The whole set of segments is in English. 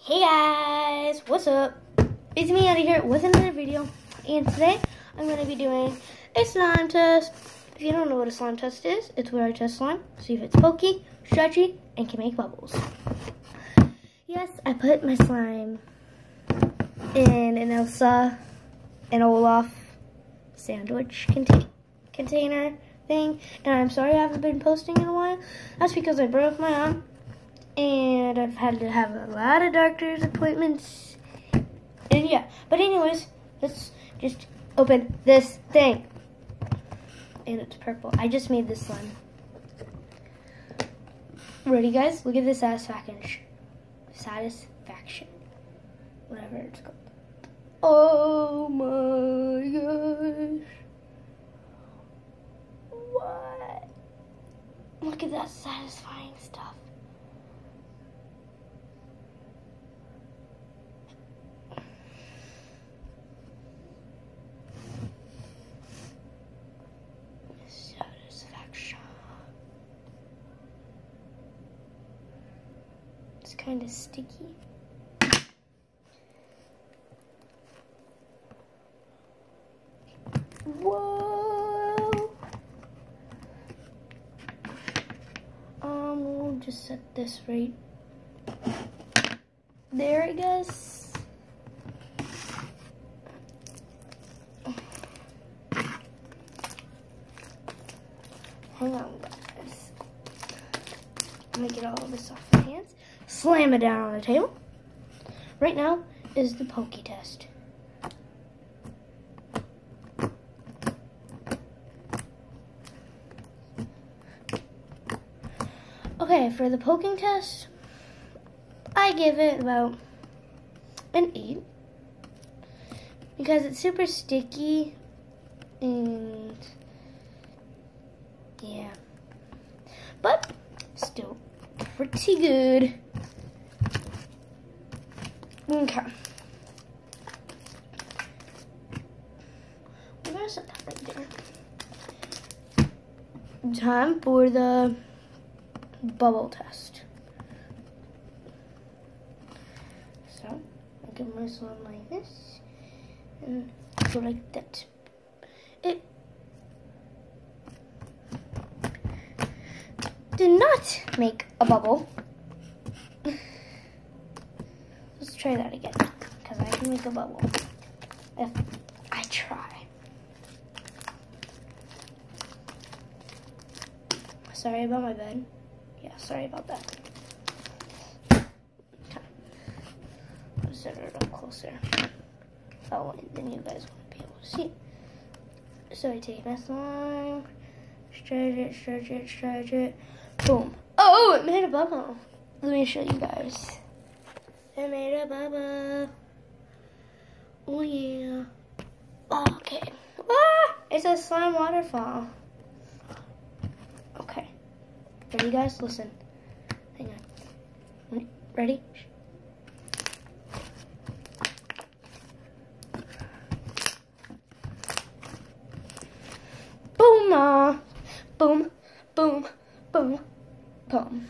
Hey guys, what's up? It's me out of here with another video, and today I'm going to be doing a slime test. If you don't know what a slime test is, it's where I test slime, see if it's pokey, stretchy, and can make bubbles. Yes, I put my slime in an Elsa and Olaf sandwich container thing, and I'm sorry I haven't been posting in a while. That's because I broke my arm. And I've had to have a lot of doctor's appointments. And yeah. But anyways, let's just open this thing. And it's purple. I just made this slime. Ready, guys? Look at this satisfaction. Whatever it's called. Oh my gosh. What? Look at that satisfying stuff. It's kind of sticky. Whoa! We'll just set this right there, I guess. Hang on, guys. I'm gonna get all of this off my hands. Slam it down on the table. Right now is the pokey test. Okay, for the poking test, I give it about an 8 because it's super sticky and yeah, but still pretty good. Okay. We're gonna set that right there. Time for the bubble test. So, I give my slime like this, and go like that. It did not make a bubble. Let's try that again, because I can make a bubble if I try. Sorry about my bed. Yeah, sorry about that. Okay. Let's set it up closer. Oh, and then you guys won't be able to see. So I take my slime, stretch it, boom. Oh, it made a bubble. Let me show you guys. It made a bubble. Oh yeah. Okay. Ah, it's a slime waterfall. Okay. Ready, guys? Listen. Hang on. Ready? Boom! Boom! Boom! Boom! Boom!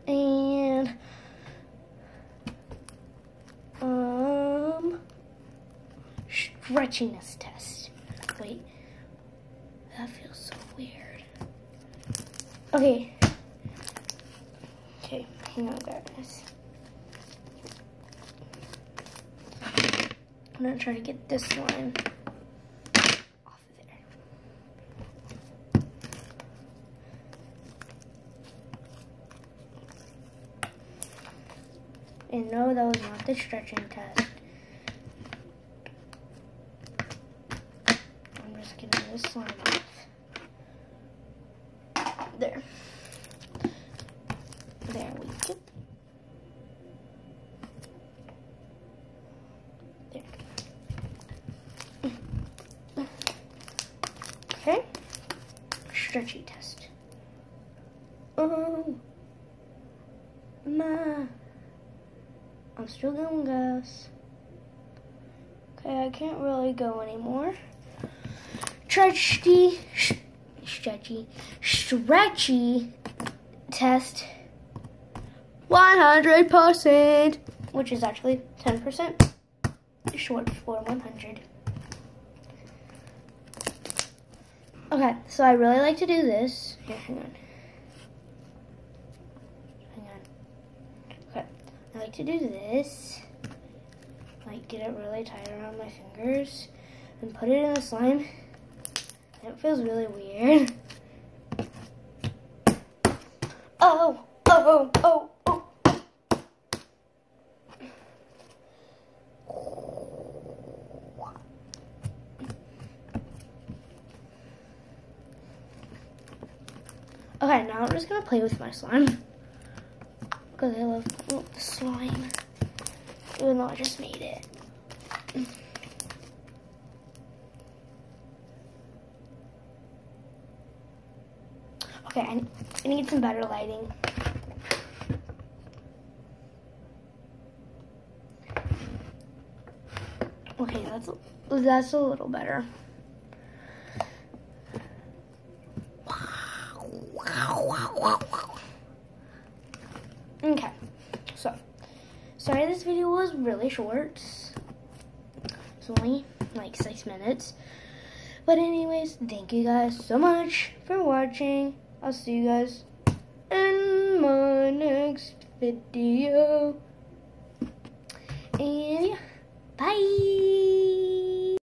And stretchiness test. Wait, that feels so weird. Okay, hang on, guys. I'm gonna try to get this one off of there. And no, that was not the stretching test. I'm just getting this slime off. There. There we go. There. Okay. Stretchy test. Oh. I'm still going, guys. Okay, I can't really go anymore. Stretchy test. 100%, which is actually 10% short for 100. Okay, so I really like to do this. Here, hang on. Okay, I like to do this. Like, get it really tight around my fingers and put it in the slime. And it feels really weird. Oh, oh, oh, oh. Okay, now I'm just gonna play with my slime because I love the slime, even though I just made it. Okay, I need some better lighting. Okay, that's a little better. Okay, so sorry this video was really short. It's only like 6 minutes. But anyways, thank you guys so much for watching. I'll see you guys in my next video. And yeah, bye.